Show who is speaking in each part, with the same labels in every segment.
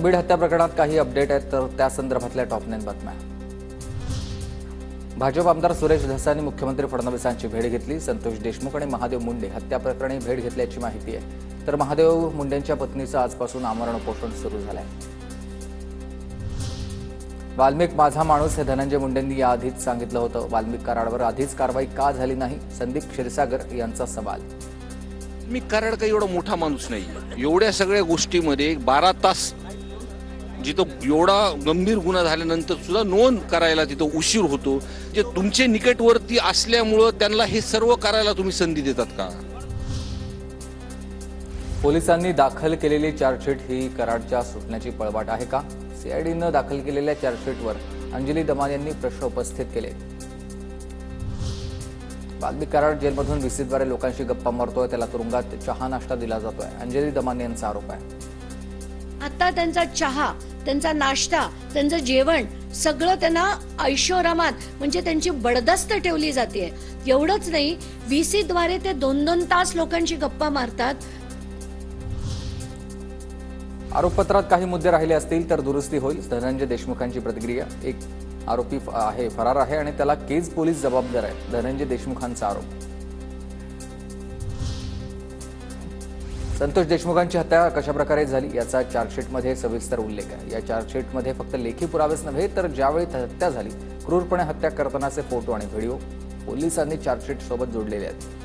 Speaker 1: बीड हत्या प्रकरणात काही अपडेट आहेत, तर त्या संदर्भातल्या टॉप 9 बातम्या। भाजप आमदार सुरेश धस यांनी मुख्यमंत्री फडणवीसांची भेट घेतली। संतोष देशमुख आणि महादेव मुंडे हत्या प्रकरणी भेट घेतल्याची माहिती आहे। तर महादेव मुंडेंच्या पत्नीचं आजपासून आमरण उपोषण सुरू झालं आहे। वाल्मिक माझा माणूस हे धनंजय मुंडेंनी याआधीच सांगितलं होतं। वाल्मिक कराडवर आधीच कारवाई का झाली नाही, संदीप क्षीरसागर यांचा सवाल।
Speaker 2: मी कराड काही एवढा मोठा माणूस नाही। एवढ्या सगळ्या गोष्टीमध्ये 12 तास जिथं एवढा गंभीर गुन्हा झाल्यानंतर सुद्धा नोंद करायला तिथं उशीर होतो। जे तुमचे निकटवर्ती असल्यामुळं त्यांना हे सर्व करायला तुम्ही संधी देतात का?
Speaker 1: पोलिसांनी दाखल केलेली चार्जशीट ही कराडच्या सुटण्याची पळवाट आहे का? सीआयडीनं दाखल केलेल्या चार्जशीटवर अंजली दमान यांनी प्रश्न उपस्थित केले। वाल्मिक कराड जेलमधून व्हीसीद्वारे लोकांशी गप्पा मारतोय, त्याला तुरुंगात चहा नाश्ता दिला जातोय, अंजली दमान यांचा आरोप आहे।
Speaker 3: आता त्यांचा चहा, त्यांचा नाश्ता, त्यांचं जेवण सगळं त्यांना ऐशोआरामात म्हणजे त्यांची बडदस्त ठेवली जाते। एवढंच नाही, व्हीसीद्वारे ते 2-2 तास लोकांशी गप्पा मारतात।
Speaker 1: आरोपपत्रात काही मुद्दे राहिले असतील तर दुरुस्ती होईल, धनंजय देशमुखांची प्रतिक्रिया। एक आरोपी फरार आहे आणि त्याला केज पोलीस जबाबदार आहे, धनंजय देशमुखांचा आरोप। संतोष देशमुखांची हत्या कशा प्रकारे झाली याचा चार्जशीटमध्ये सविस्तर उल्लेख आहे। या चार्जशीटमध्ये फक्त लेखी पुरावेच नव्हे, तर ज्यावेळी हत्या झाली क्रूरपणे हत्या करतानाचे फोटो आणि व्हिडिओ पोलिसांनी चार्जशीट सोबत जोडलेले आहेत।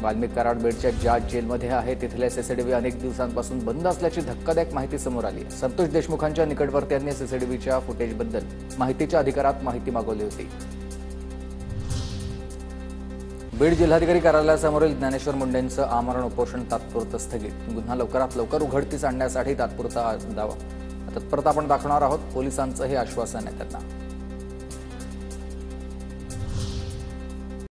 Speaker 1: वाल्मिक कराड बीडच्या ज्या जेलमध्ये आहे तिथले सीसीटीव्ही अनेक दिवसांपासून बंद असल्याची धक्कादायक माहिती समोर आली आहे। संतोष देशमुखांच्या निकटवर्तीयांनी सीसीटीव्हीच्या फुटेजबद्दल माहितीच्या अधिकारात माहिती मागवली होती। बीड जिल्हाधिकारी कार्यालयासमोरील ज्ञानेश्वर मुंडेंचं आमरण उपोषण तात्पुरतं स्थगित। गुन्हा लवकरात लवकर उघडकीस आणण्यासाठी तात्पुरता दावा तत्परता आपण दाखवणार आहोत, पोलिसांचं हे आश्वासन आहे त्यांना।